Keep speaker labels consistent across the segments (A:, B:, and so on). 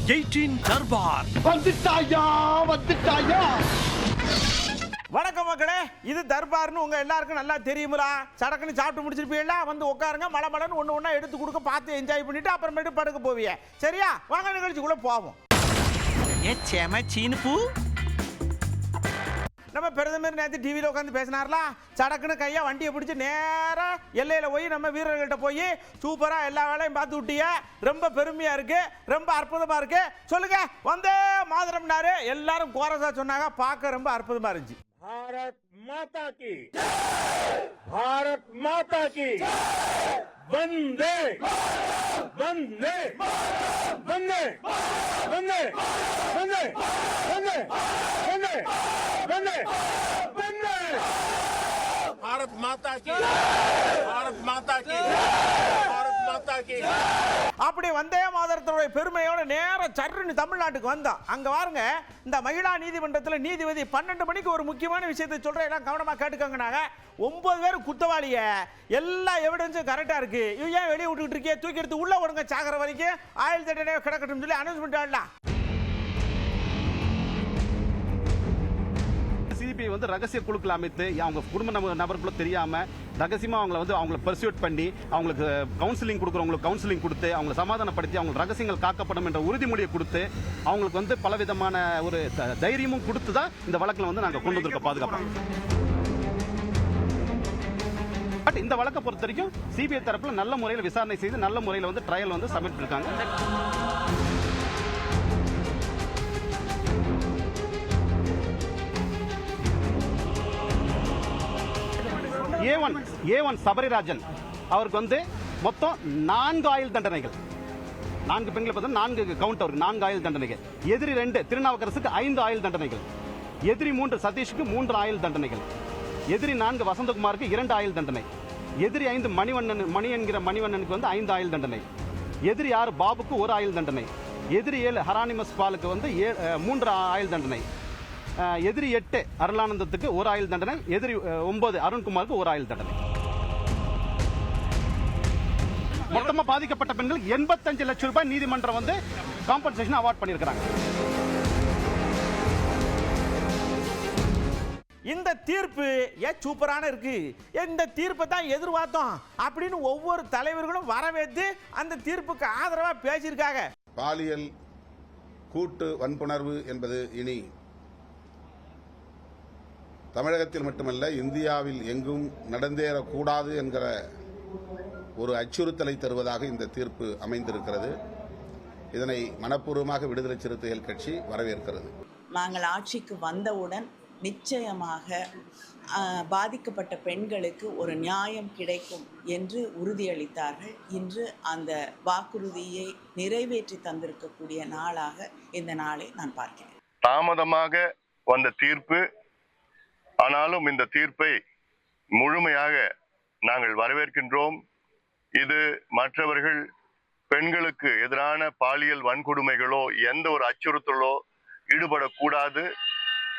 A: 18 தர்பார்
B: வந்துட்டாயா.
C: வணக்கம் மக்களே, இது தர்பார்னு உங்க எல்லாருக்கும் நல்லா தெரியுங்களா? சடக்குன்னு சாப்பிட்டு முடிச்சிருப்பீங்களா? வந்து உட்காருங்க, மலமலன்னு ஒன்று ஒன்றா எடுத்து கொடுக்க, பார்த்து என்ஜாய் பண்ணிட்டு அப்புறமேட்டு படுக்க போவீங்க. சரியா? வாங்க நிகழ்ச்சிக்குள்ள போவோம்.
A: சீனுப்பு
C: நம்ம பிரதமர் நேற்று டிவியில் உட்காந்து பேசினார்ல, சடக்குன்னு கையா வண்டியை பிடிச்சி நேராக எல்லையில் போய் நம்ம வீரர்கள்ட்ட போய் சூப்பராக எல்லா வேலையும் பார்த்து விட்டீங்க, ரொம்ப பெருமையாக இருக்கு, ரொம்ப அற்புதமாக இருக்கு, சொல்லுங்க வந்தே மாதரம்னாரு. எல்லாரும் கோரஸா சொன்னாங்க, பார்க்க ரொம்ப அற்புதமாக இருந்துச்சு.
B: भारत माता की, भारत माता की, वंदे वंदे वंदे वंदे वंदे वंदे वंदे वंदे वंदे भारत माता की, भारत माता की, भारत माता की.
C: அப்படி வந்தே மாதரத்தோட பெருமையோட நேரம் சர்ன்னு தமிழ்நாட்டுக்கு வந்தோம். அங்க பாருங்க, இந்த மகிழா நீதிமன்றத்தில் நீதிபதி 12 மணிக்கு ஒரு முக்கியமான விஷயத்தை சொல்றேன், எல்லாம் கவனமா கேட்டுக்கோங்க. 9 பேர் குத்தவாளிய, எல்லா எவிடன்ஸும் கரெக்டா இருக்கு, இவன் ஏன் வெளியே விட்டுக்கிட்டு இருக்கே, தூக்கி எடுத்து உள்ள விடுங்க, சாகர வரைக்கும் ஆயுள் தண்டனை கிடக்கட்டும் சொல்லி அனௌன்ஸ்மெண்ட் ஆடலாம்.
D: சிபிஐ வந்து ரகசிய குழுக்கள் அமைத்து அவங்க குடும்ப நபர்களுக்கு தெரியாம ரகசியமா அவங்களை பர்சியூட் பண்ணி அவங்களுக்கு கவுன்சிலிங் கொடுக்குறவங்களுக்கு கவுன்சிலிங் கொடுத்து அவங்களை சமாதானப்படுத்தி அவங்க ரகசியங்கள் காக்கப்படும் என்ற உறுதிமொழியை கொடுத்து அவங்களுக்கு பலவிதமான ஒரு தைரியமும் கொடுத்து தான் இந்த வழக்கில் நாங்கள் கொண்டு வந்திருக்கோம் பாதுகாப்பாக. பட் இந்த வழக்கை பொறுத்த வரைக்கும் சிபிஐ தரப்புல நல்ல முறையில் விசாரணை செய்து நல்ல முறையில் ட்ரையல் சப்மிட் இருக்காங்க. ஏ1 சபரிராஜன் அவருக்கு மொத்தம் 4 ஆயுள் தண்டனைகள், 4 பெண்களை பார்த்தா 4 கவுண்ட், அவருக்கு 4 ஆயுள் தண்டனைகள். எதிரி 2 திருநாவுக்கரசுக்கு 5 ஆயுள் தண்டனைகள். எதிரி 3 சதீஷுக்கு 3 ஆயுள் தண்டனைகள். எதிரி 4 வசந்தகுமாருக்கு 2 ஆயுள் தண்டனை. எதிரி 5 மணி என்கிற மணிவண்ணனுக்கு 5 ஆயுள் தண்டனை. எதிரி 6 பாபுக்கு 1 ஆயுள் தண்டனை. எதிரி 7 ஹரானிமஸ் பாலுக்கு 3 ஆயுள் தண்டனை. எதிரி 8 அருளானந்தத்துக்கு 1 ஆயுள் தண்டனை. எதிரி 9 அருண்குமாருக்கு 1 ஆயுள் தண்டனை. மொத்தமா பாதிக்கப்பட்ட பெண்கள் 85 லட்சம் ரூபாய் நீதிமன்றம் காம்பன்சேஷன் அவார்ட் பண்ணியிருக்காங்க.
C: இந்த தீர்ப்பு சூப்பரான இருக்கு, இந்த தீர்ப்பை தான் எதிர்பார்த்தோம் அப்படின்னு ஒவ்வொரு தலைவர்களும் வரவேற்று அந்த தீர்ப்புக்கு ஆதரவா பேசியிருக்காங்க.
E: பாலியல் கூட்டு வன்புணர்வு என்பது இனி தமிழகத்தில் மட்டுமல்ல இந்தியாவில் எங்கும் நடந்தேறக்கூடாது என்கிற ஒரு அச்சுறுத்தலை தருவதாக இந்த தீர்ப்பு அமைந்திருக்கிறது. இதனை மனப்பூர்வமாக விடுதலை சிறுத்தைகள் கட்சி வரவேற்கிறது.
F: நாங்கள் ஆட்சிக்கு வந்தவுடன் நிச்சயமாக பாதிக்கப்பட்ட பெண்களுக்கு ஒரு நியாயம் கிடைக்கும் என்று உறுதியளித்தார்கள். இன்று அந்த வாக்குறுதியை நிறைவேற்றி தந்திருக்கக்கூடிய நாளாக இந்த நாளை நான் பார்க்கிறேன்.
G: தாமதமாக வந்த தீர்ப்பு, ஆனாலும் இந்த தீர்ப்பை முழுமையாக நாங்கள் வரவேற்கின்றோம். இது மற்றவர்கள் பெண்களுக்கு எதிரான பாலியல் வன்கொடுமைகளோ எந்த ஒரு அச்சுறுத்தலோ ஈடுபடக்கூடாது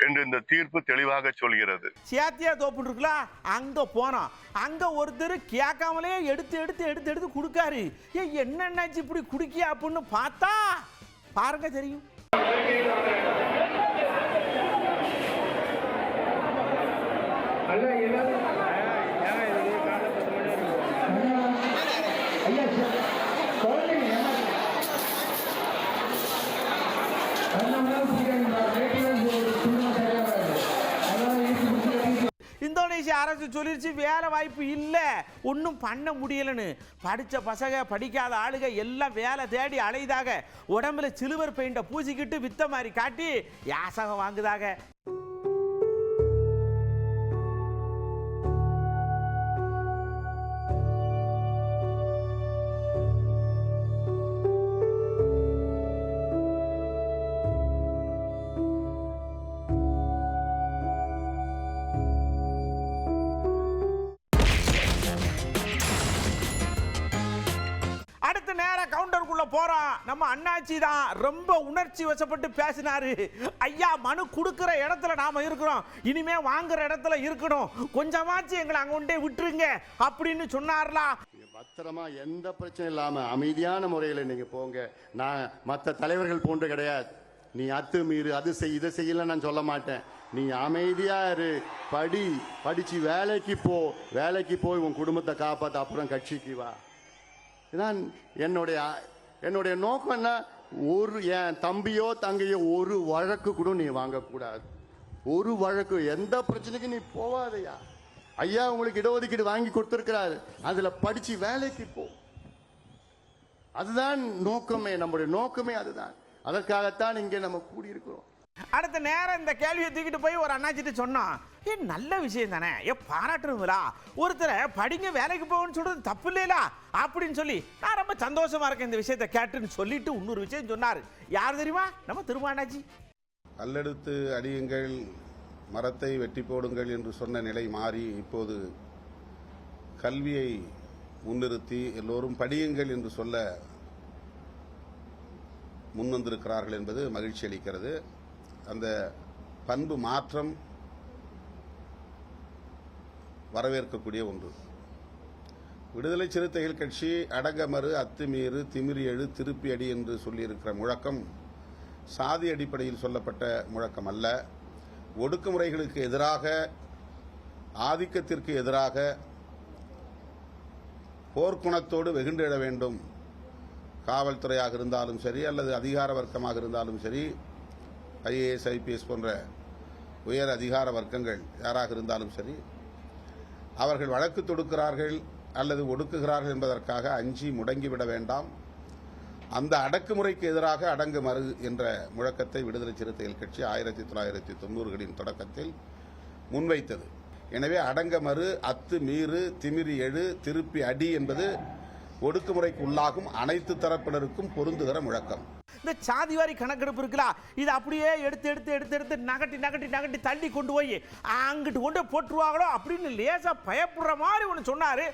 G: என்று இந்த தீர்ப்பு தெளிவாக சொல்கிறது.
C: சியாத்தியா தோப்பு இருக்குல்ல, அங்க போனோம். அங்க ஒருத்தர் கேட்காமலே எடுத்து குடுக்காரு. என்னென்னாச்சு இப்படி குடிக்கியா அப்படின்னு பார்த்தா பாருங்க தெரியும். இந்தோனேசியா அரசு சொல்லிருச்சு வேலை வாய்ப்பு இல்லை, ஒன்றும் பண்ண முடியலன்னு. படித்த பசங்க படிக்காத ஆளுக எல்லாம் வேலை தேடி அலைதாக, உடம்புல சிலுவர் பெயிண்ட பூசிக்கிட்டு வித்த மாதிரி காட்டி யாசகம் வாங்குதாக. கவுண்டருக்குள்ள போறோம். நம்ம அண்ணாச்சி தான் ரொம்ப உணர்ச்சி வசப்பட்டு பேசினாரு. ஐயா, மனு கொடுக்கிற இடத்துல நாம இருக்கிறோம், இனிமே வாங்குற இடத்துல இருக்கணும், கொஞ்சமாச்சு எங்களை அங்க கொண்டே விட்டுருங்க அப்படின்னு சொன்னார்லாம்.
A: பத்திரமா எந்த பிரச்சனை இல்லாம அமைதியான முறையில் நீங்க போங்க. நான் மற்ற தலைவர்கள் போன்று கிடையாது. நீ அத்துமீறு அது செய் இதை செய்யல நான் சொல்ல மாட்டேன். நீ அமைதியா இரு, படிச்சு வேலைக்கு போய் உன் குடும்பத்தை காப்பாத்த, அப்புறம் கட்சிக்கு வா. இதான் என்னுடைய நோக்கம். என்ன, என் தம்பியோ தங்கையோ ஒரு வழக்கு கூட நீ வாங்கக்கூடாது. ஒரு வழக்கு, எந்த பிரச்சனைக்கு நீ போவாதையா. ஐயா உங்களுக்கு இடஒதுக்கீடு வாங்கி கொடுத்திருக்கிறாரு, அதுல படிச்சு வேலைக்கு போ. அதுதான் நோக்கமே, நம்முடைய நோக்கமே அதுதான். அதற்காகத்தான் இங்கே நம்ம கூடியிருக்கிறோம்.
C: அடுத்த நேரம் இந்த கேள்வியை தூக்கிட்டு போய் ஒரு அண்ணாச்சிட்டு சொன்னான், நல்ல விஷயம் தானே, பாராட்டுறீங்களா, ஒருத்தரை படிங்க வேலைக்கு போகணும்னு சொல்றது தப்பு இல்லையா அப்படின்னு சொல்லி நான் ரொம்ப சந்தோஷமா இருக்கேன் இந்த விஷயத்தை கேட்டுன்னு சொல்லிட்டு இன்னொரு விஷயம் சொன்னார். யார் தெரியுமா? நம்ம திருமாண்ணாச்சி.
E: கல்லெடுத்து அடியுங்கள், மரத்தை வெட்டி போடுங்கள் என்று சொன்ன நிலை மாறி இப்போது கல்வியை முன்னிறுத்தி எல்லோரும் படியுங்கள் என்று சொல்ல முன்வந்திருக்கிறார்கள் என்பது மகிழ்ச்சி அளிக்கிறது. அந்த பண்பு மாற்றம் வரவேற்கக்கூடிய ஒன்று. விடுதலை சிறுத்தைகள் கட்சி அடங்கமறு, அத்துமீறு, திமிரி எழு, திருப்பி அடி என்று சொல்லியிருக்கிற முழக்கம் சாதி அடிப்படையில் சொல்லப்பட்ட முழக்கம் அல்ல. ஒடுக்குமுறைகளுக்கு எதிராக, ஆதிக்கத்திற்கு எதிராக போர்க்குணத்தோடு வெகுண்டெழ வேண்டும். காவல்துறையாக இருந்தாலும் சரி, அல்லது அதிகார வர்க்கமாக இருந்தாலும் சரி, IAS IPS போன்ற உயர் அதிகார வர்க்கங்கள் யாராக இருந்தாலும் சரி, அவர்கள் வழக்கு தொடுக்கிறார்கள் அல்லது ஒடுக்குகிறார்கள் என்பதற்காக அஞ்சி முடங்கிவிட வேண்டாம். அந்த அடக்குமுறைக்கு எதிராக அடங்கு மறு என்ற முழக்கத்தை விடுதலை சிறுத்தைகள் கட்சி 1990களின் தொடக்கத்தில் முன்வைத்தது. எனவே அடங்க மறு, அத்து மீறு, திமிரி எழு, திருப்பி அடி என்பது ஒடுக்குமுறைக்கு உள்ளாகும் அனைத்து தரப்பினருக்கும் பொருந்துகிற முழக்கம்.
C: இந்த சாதிவாரி கணக்கெடுப்பு இருக்குல்ல, இது அப்படியே எடுத்து நகட்டி தள்ளி கொண்டு போய் அங்கிட்டு கொண்டு போட்டுருவாங்களோ அப்படின்னு லேசா பயப்படுற மாதிரி ஒன்று சொன்னாரு.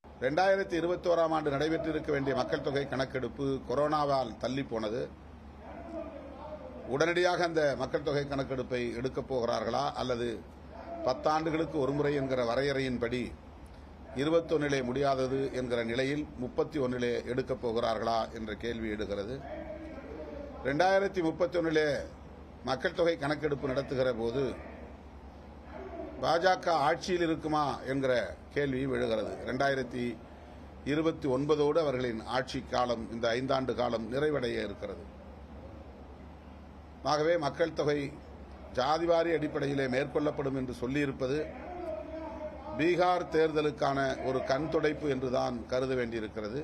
E: 2021ஆம் ஆண்டு நடைபெற்றிருக்க வேண்டிய மக்கள் தொகை கணக்கெடுப்பு கொரோனாவால் தள்ளி போனது. உடனடியாக அந்த மக்கள் தொகை கணக்கெடுப்பை எடுக்கப் போகிறார்களா, அல்லது 10 ஆண்டுகளுக்கு ஒரு முறை என்கிற வரையறையின்படி 21 முடியாதது என்கிற நிலையில் 31 எடுக்கப் போகிறார்களா என்ற கேள்வி எழுகிறது. 2031 மக்கள் தொகை கணக்கெடுப்பு நடத்துகிற போது பாஜக ஆட்சியில் இருக்குமா என்கிற கேள்வியும் எழுகிறது. 2029 அவர்களின் ஆட்சி காலம், இந்த 5 ஆண்டு காலம் நிறைவடைய இருக்கிறது. ஆகவே மக்கள் தொகை ஜாதிவாரி அடிப்படையிலே மேற்கொள்ளப்படும் என்று சொல்லியிருப்பது பீகார் தேர்தலுக்கான ஒரு கண் துடைப்பு என்றுதான் கருத வேண்டியிருக்கிறது.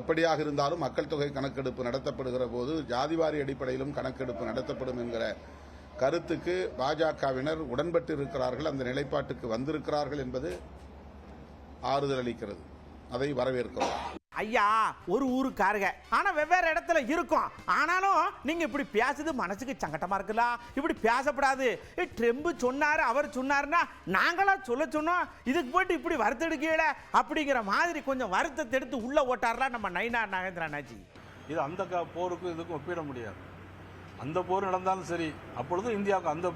E: எப்படியாக இருந்தாலும் மக்கள் தொகை கணக்கெடுப்பு நடத்தப்படுகிற போது ஜாதிவாரி அடிப்படையிலும் கணக்கெடுப்பு நடத்தப்படும் என்கிற கருத்துக்கு பாஜகவினர் உடன்பட்டு இருக்கிறார்கள், அந்த நிலைப்பாட்டுக்கு வந்திருக்கிறார்கள் என்பது ஆறுதல் அளிக்கிறது. அதை வரவேற்கிறோம்.
C: ஐயா, ஒரு ஊருக்காருங்க, ஆனா வெவ்வேறு இடத்துல இருக்கும். ஆனாலும் நீங்க இப்படி பேசுறது மனசுக்கு சங்கட்டமா இருக்குல்ல, இப்படி பேசப்படாது. ட்ரம்ப் சொன்னாரு, அவர் சொன்னாருன்னா நாங்களா சொல்ல சொன்னோம், இதுக்கு போயிட்டு இப்படி வருத்தெடுக்கல அப்படிங்கிற மாதிரி கொஞ்சம் வருத்தத்தை எடுத்து உள்ள ஓட்டாரலாம் நம்ம நயினார் நாகேந்திரனாச்சி.
H: இது அந்த போருக்கும் இதுக்கும் ஒப்பிட முடியாது. அந்த போர் நடந்தாலும் சரி, அப்பொழுது இந்தியாவுக்கு அந்த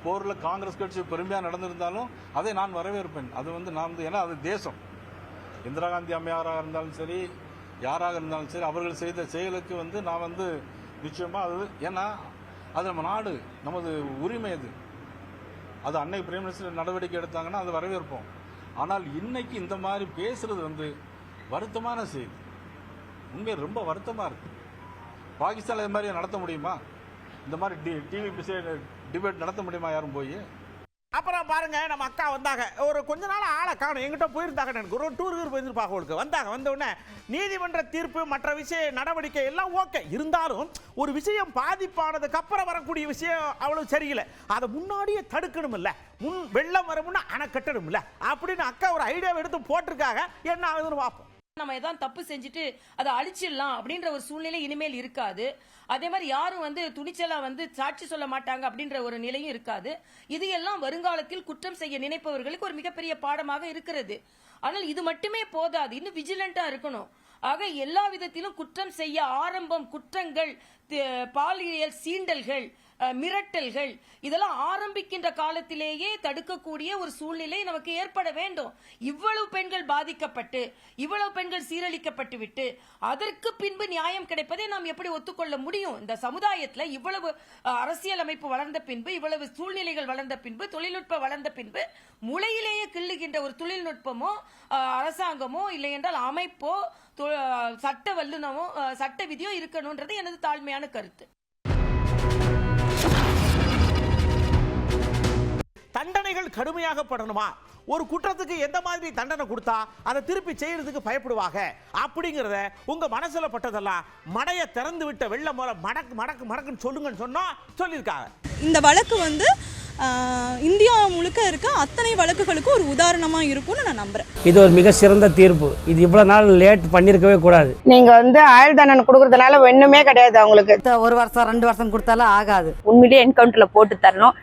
H: போரில் காங்கிரஸ் கட்சி பெருமையாக நடந்திருந்தாலும் அதை நான் வரவேற்பேன். அது நான் ஏன்னா அது தேசம். இந்திரா காந்தி அம்மையாராக இருந்தாலும் சரி, யாராக இருந்தாலும் சரி, அவர்கள் செய்த செயலுக்கு நான் நிச்சயமாக அது, ஏன்னா அது நம்ம நாடு, நமது உரிமை. அது அன்னை பிரைம் மினிஸ்டர் நடவடிக்கை எடுத்தாங்கன்னா அதை வரவேற்போம். ஆனால் இன்னைக்கு இந்த மாதிரி பேசுறது வருத்தமான செய்தி. உண்மை ரொம்ப வருத்தமாக இருக்கு. பாகிஸ்தானில் இது மாதிரி நடத்த முடியுமா? இந்த மாதிரி டிவி டிபேட் நடத்த முடியுமா யாரும் போய்?
C: அப்புறம் பாருங்க, நம்ம அக்கா வந்தாங்க, ஒரு கொஞ்ச நாள் ஆளை காணும், எங்கிட்ட போயிருந்தாங்க, எனக்கு ஒரு டூருக்கு போயிருப்பாங்க. அவங்களுக்கு வந்த உடனே நீதிமன்ற தீர்ப்பு, மற்ற விஷய நடவடிக்கை எல்லாம் ஓகே, இருந்தாலும் ஒரு விஷயம் பாதிப்பானதுக்கு அப்புறம் வரக்கூடிய விஷயம் அவ்வளவு சரியில்லை, அதை முன்னாடியே தடுக்கணும் இல்ல, வெள்ளம் வரும்னா அணை கட்டணும் இல்ல அப்படின்னு அக்கா ஒரு ஐடியாவை எடுத்து போட்டிருக்காங்க. என்ன ஆகுதுன்னு பார்ப்போம்.
I: நம்ம ஏதாவது தப்பு செஞ்சுட்டு அதை அழிச்சிடலாம் அப்படின்ற ஒரு சூழ்நிலை இனிமேல் இருக்காது. அதே மாதிரி யாரும் துணிச்சலா சாட்சி சொல்ல மாட்டாங்க அப்படின்ற ஒரு நிலையும் இருக்காது. இது எல்லாம் வருங்காலத்தில் குற்றம் செய்ய நினைப்பவர்களுக்கு ஒரு மிகப்பெரிய பாடமாக இருக்கிறது. ஆனால் இது மட்டுமே போதாது, இன்னும் விஜிலண்டா இருக்கணும். ஆக எல்லா விதத்திலும் குற்றம் செய்ய ஆரம்பம், குற்றங்கள், பாலியல் சீண்டல்கள், மிரட்டல்கள் இதெல்லாம் ஆரம்பிக்கின்ற காலத்திலேயே தடுக்கக்கூடிய ஒரு சூழ்நிலை நமக்கு ஏற்பட வேண்டும். இவ்வளவு பெண்கள் பாதிக்கப்பட்டு இவ்வளவு பெண்கள் சீரழிக்கப்பட்டு விட்டு அதற்கு பின்பு நியாயம் கிடைப்பதை நாம் எப்படி ஒத்துக்கொள்ள முடியும்? இந்த சமுதாயத்தில் இவ்வளவு அரசியல் அமைப்பு வளர்ந்த பின்பு, இவ்வளவு சூழ்நிலைகள் வளர்ந்த பின்பு, தொழில்நுட்பம் வளர்ந்த பின்பு முளையிலேயே கிள்ளுகின்ற ஒரு தொழில்நுட்பமோ அரசாங்கமோ இல்லை என்றால் அமைப்போ சட்ட வல்லுநமோ சட்ட விதியோ இருக்கணும்ன்றது எனது தாழ்மையான கருத்து.
C: தண்டனைகள் கடுமையாகப்படணுமா? ஒரு குற்றத்துக்கு எந்த மாதிரி தண்டனை கொடுத்தா அதை திருப்பி செய்யறதுக்கு பயப்படுவாங்க அப்படிங்கறத உங்க மனசுல பட்டதெல்லாம் மடைய திறந்து விட்ட வெள்ளம் போல மடக்கு மடக்கு மடக்குன்னு சொல்லுங்கன்னு சொன்னா சொல்லியிருக்காங்க.
J: இந்த வழக்கு வந்து இந்தியா முழுக்க இருக்க அத்தனை வழக்குகளுக்கும் ஒரு உதாரணமா இருக்கும்னு நான் நம்புறேன்.
K: இது ஒரு மிக சிறந்த தீர்ப்பு. இது இவ்வளவு நாள் லேட் பண்ணிருக்கவே கூடாது.
L: நீங்க வந்து ஆயுள் தண்டனை கொடுக்கறதுனால ஒண்ணுமே கிடையாது. அவங்களுக்கு
M: 1 வருஷம் 2 வருஷம் கொடுத்தாலும் ஆகாது.
L: உண்மையிலேயே என்கவுண்டர்ல போட்டு தரணும்.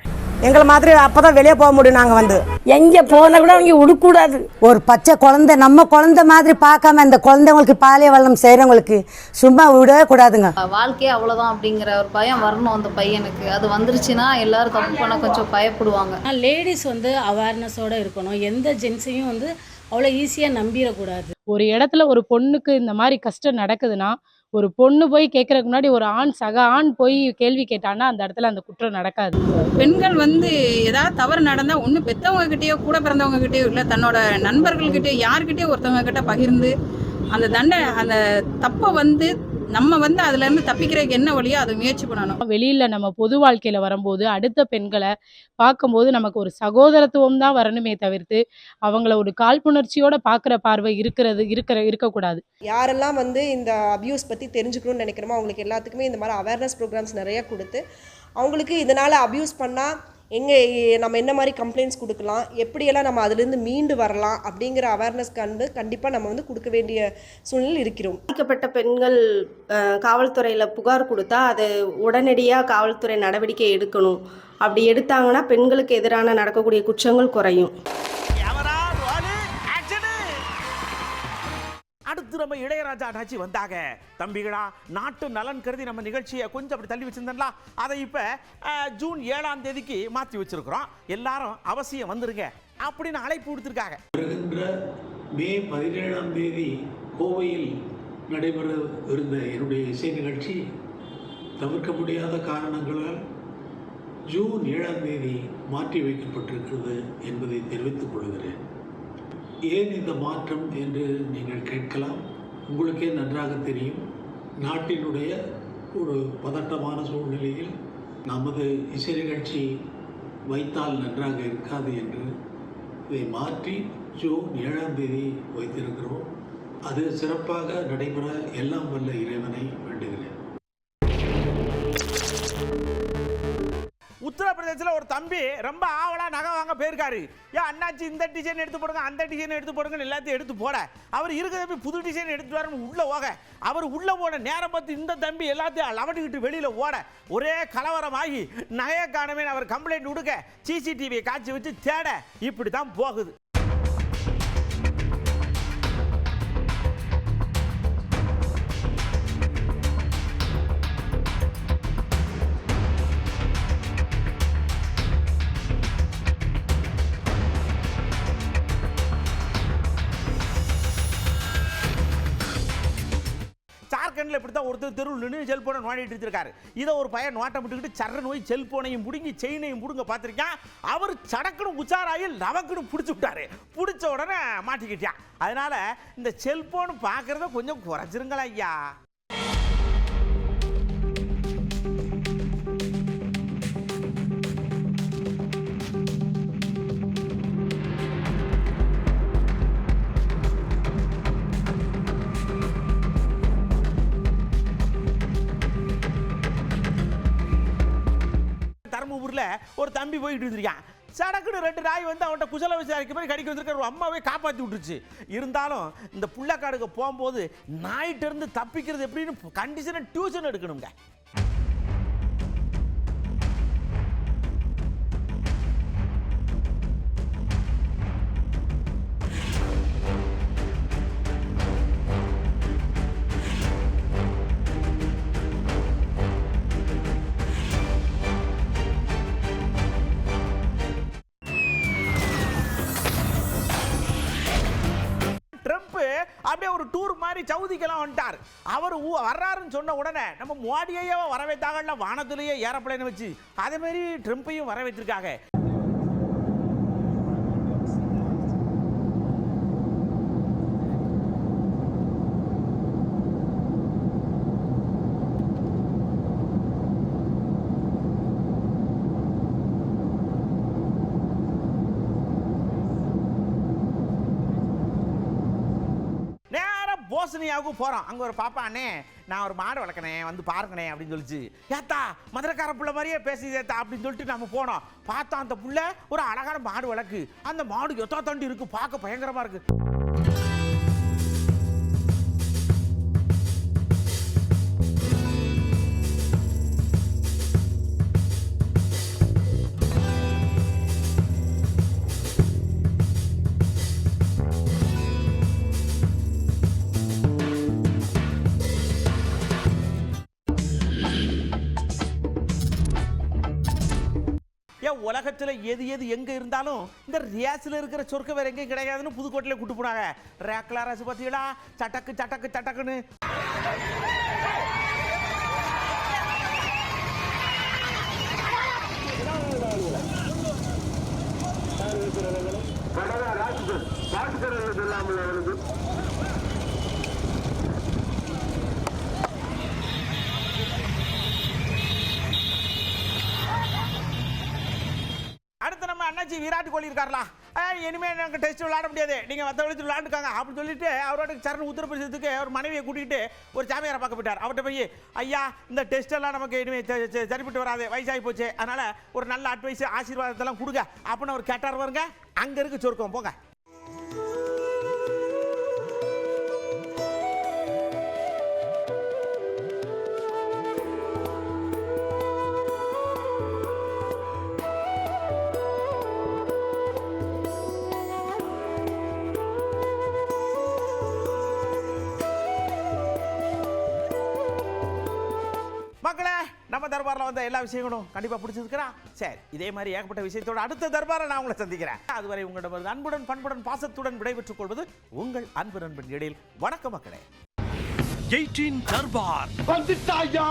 M: எங்களை மாதிரி அப்பதான் வெளியே போக முடியும். நாங்க வந்து எங்க போனா கூட அவங்க விடக்கூடாது. ஒரு பச்சை குழந்தை நம்ம குழந்தை மாதிரி பார்க்காம இந்த குழந்தைங்களுக்கு பாலிய வளம் செய்யறவங்களுக்கு சும்மா விடவே கூடாதுங்க.
N: வாழ்க்கையே அவ்வளவுதான் அப்படிங்கிற ஒரு பயம் வரணும் அந்த பையனுக்கு. அது வந்துருச்சுன்னா எல்லாரும் தப்பு பண்ண கொஞ்சம் பயப்படுவாங்க.
J: லேடிஸ் வந்து அவேர்னஸோட இருக்கணும். எந்த ஜென்ஸையும் வந்து அவ்வளோ ஈஸியாக நம்பிடக்கூடாது.
L: ஒரு இடத்துல ஒரு பொண்ணுக்கு இந்த மாதிரி கஷ்டம் நடக்குதுன்னா, ஒரு பொண்ணு போய் கேட்கறதுக்கு முன்னாடி ஒரு சக ஆண் போய் கேள்வி கேட்டான்னா அந்த இடத்துல அந்த குற்றம் நடக்காது.
J: பெண்கள் வந்து ஏதாவது தவறு நடந்தா ஒன்று பெற்றவங்க கிட்டேயோ கூட பிறந்தவங்க கிட்டேயோ இல்லை தன்னோட நண்பர்கள்கிட்டயோ யார்கிட்டயோ ஒருத்தவங்க கிட்ட பகிர்ந்து அந்த தப்பை வந்து நம்ம வந்து அதுல இருந்து தப்பிக்கிறதுக்கு என்ன வழியோ அதை முயற்சி பண்ணணும்.
L: வெளியில நம்ம பொது வாழ்க்கையில வரும்போது அடுத்த பெண்களை பார்க்கும்போது நமக்கு ஒரு சகோதரத்துவம் தான் வரணுமே தவிர்த்து அவங்கள ஒரு காழ்ப்புணர்ச்சியோட பார்க்குற பார்வை இருக்கக்கூடாது.
J: யாரெல்லாம் வந்து இந்த அபியூஸ் பற்றி தெரிஞ்சுக்கணும்னு நினைக்கிறோமோ அவங்களுக்கு எல்லாத்துக்குமே இந்த மாதிரி அவேர்னஸ் ப்ரோக்ராம்ஸ் நிறைய கொடுத்து அவங்களுக்கு இதனால் அபியூஸ் பண்ணால் நம்ம என்ன மாதிரி கம்ப்ளைண்ட்ஸ் கொடுக்கலாம், எப்படியெல்லாம் நம்ம அதுலேருந்து மீண்டு வரலாம் அப்படிங்கிற அவேர்னஸ் கண்டிப்பாக நம்ம வந்து கொடுக்க வேண்டிய சூழ்நிலை இருக்கிறோம்.
L: பாதிக்கப்பட்ட பெண்கள் காவல்துறையில் புகார் கொடுத்தா அது உடனடியாக காவல்துறை நடவடிக்கை எடுக்கணும். அப்படி எடுத்தாங்கன்னா பெண்களுக்கு எதிரான நடக்கக்கூடிய குற்றங்கள் குறையும்.
C: அடுத்து நம்ம இளையராஜா ஆட்சி வந்தாங்க. தம்பிகளா, நாட்டு நலன் கருதி நம்ம நிகழ்ச்சியை கொஞ்சம் அப்படி தள்ளி வச்சிருந்தா அதை இப்ப ஜூன் 7ஆம் தேதிக்கு மாற்றி வச்சிருக்கிறோம். எல்லாரும் அவசியம் வந்துருங்க அப்படின்னு அழைப்பு கொடுத்திருக்காங்க.
B: வருகின்ற மே 17ஆம் தேதி கோவையில் நடைபெற இருந்த என்னுடைய இசை நிகழ்ச்சி தவிர்க்க முடியாத காரணங்களால் ஜூன் 7ஆம் தேதி மாற்றி வைக்கப்பட்டிருக்கிறது என்பதை தெரிவித்துக் கொள்கிறேன். ஏன் இந்த மாற்றம் என்று நீங்கள் கேட்கலாம். உங்களுக்கே நன்றாக தெரியும், நாட்டினுடைய ஒரு பதட்டமான சூழ்நிலையில் நமது இசை நிகழ்ச்சி வைத்தால் நன்றாக இருக்காது என்று இதை மாற்றி ஜூன் 7ஆம் தேதி வைத்திருக்கிறோம். அது சிறப்பாக நடைபெற எல்லாம் வல்ல இறைவனை வேண்டுகிறேன்.
C: உத்தரப்பிரதேசத்தில் ஒரு தம்பி ரொம்ப ஆவலா நகை வாங்க போயிருக்காரு. ஏன் அண்ணாச்சி இந்த டிசைன் எடுத்து போடுங்க, அந்த டிசைன் எடுத்து போடுங்கன்னு எல்லாத்தையும் எடுத்து போட அவர் இருக்கிற புது டிசைன் எடுத்து வரணும் உள்ள போக. அவர் உள்ள போன நேரம் பார்த்து இந்த தம்பி எல்லாத்தையும் லவட்டுக்கிட்டு வெளியில ஓட ஒரே கலவரமாகி நகையை காணமே அவர் கம்ப்ளைண்ட் கொடுக்க சிசிடிவியை காட்சி வச்சு தேட இப்படி தான் போகுது. ஜார்க்கண்ட்ல இப்படித்தான் ஒருத்தர் தெருவில் நின்று செல்போனை நோண்டிட்டு இருக்காரு. இதை ஒரு பையன் நோட்டம் விட்டுக்கிட்டு சர்ற நோய் செல்போனையும் முடுங்கி செயினையும் முடுங்க பார்த்திருக்கான். அவர் சடக்குன்னு உச்சாராயில் நமக்குன்னு பிடிச்சி விட்டாரு. பிடிச்ச உடனே மாட்டிக்கிட்டான். அதனால இந்த செல்போன் பார்க்கறத கொஞ்சம் குறைச்சிருங்களா ஐயா. தர்மபுரியில் ஒரு தம்பி போயிட்டு இருந்திருக்கான். சடக்குன்னு 2 நாய் வந்து அவன்கிட்ட குசல விசாரிக்க மாதிரி கடிக்க வந்திருக்க ஒரு அம்மாவே காப்பாற்றி விட்டுருச்சு. இருந்தாலும் இந்த புள்ளக்காடுக்கு போகும்போது நாயிட்ட இருந்து தப்பிக்கிறது எப்படின்னு கண்டிஷனை டியூஷன் எடுக்கணுங்க. ஒரு டூர் மாதிரி சவுதிக்கெல்லாம் வந்துட்டார். அவர் வர்றாருன்னு சொன்ன உடனே நம்ம மோடியையே வரவேற்றாங்கல்ல, வானத்திலேயே ஏரோப்ளேன் வச்சு, அதே மாதிரி ட்ரம்ப்பையும் வரவேற்றிருக்காங்க. போஸ்னியாவுக்கு போகிறோம். அங்கே ஒரு பாப்பா, அண்ணே நான் ஒரு மாடு வளர்க்கணேன், வந்து பாருங்கண்ணே அப்படின்னு சொல்லிச்சு. ஏத்தா மதுரைக்கார புள்ள மாதிரியே பேசுது ஏத்தா அப்படின்னு சொல்லிட்டு நம்ம போனோம். பார்த்தா அந்த புள்ள ஒரு அழகான மாடு வளர்க்கு. அந்த மாடு எத்தா தாண்டி இருக்கு, பார்க்க பயங்கரமா இருக்கு. உலகத்தில் எது எது எங்கே இருந்தாலும் இந்த ரேஸில் இருக்கிற சொர்க்கம் வேற எங்கேயும் கிடையாதுன்னு புதுக்கோட்டையில் கூட்டு போனாங்க. ரேக்லா ரேஸ் பார்த்தீங்களா, சட்டக்கு சட்டக்கு சட்டக்குன்னு. அடுத்து நம்ம அண்ணாச்சி விராட் கோலி இருக்கார்ல, இனிமேல் எனக்கு டெஸ்ட் விளையாட முடியாது, நீங்கள் மற்ற விளையாட்டு விளையாண்டுக்காங்க அப்படின்னு சொல்லிட்டு அவரோட சரண் உத்தரப்பிரதேசத்துக்கு அவர் மனைவியை கூட்டிகிட்டு ஒரு சாமியாரை பார்க்க போயிட்டார். அவர்கிட்ட போய், ஐயா இந்த டெஸ்ட் எல்லாம் நமக்கு இனிமேல் சரிப்பட்டு வராது, வயசாகி போச்சு, அதனால ஒரு நல்ல அட்வைஸ் ஆசீர்வாதத்தெல்லாம் கொடுங்க அப்படின்னு அவர் கேட்டார். வருங்க, அங்கே இருக்கு சொர்க்கம், போங்க. மக்களே, நம்ம தர்பாரில் வந்த எல்லா விஷயங்களும் கண்டிப்பாக பிடிச்சிருக்கிறா? சரி, இதே மாதிரி ஏகப்பட்ட விஷயத்தோட அடுத்த தர்பாரை நான் உங்களை சந்திக்கிறேன். அதுவரை உங்களிடம் அன்புடன் பண்புடன் பாசத்துடன் விடைபெற்றுக் கொள்வது உங்கள் அன்பு நண்பன் எழில். வணக்கம் மக்களே.
O: 18 தர்பார் வந்துட்டாயா.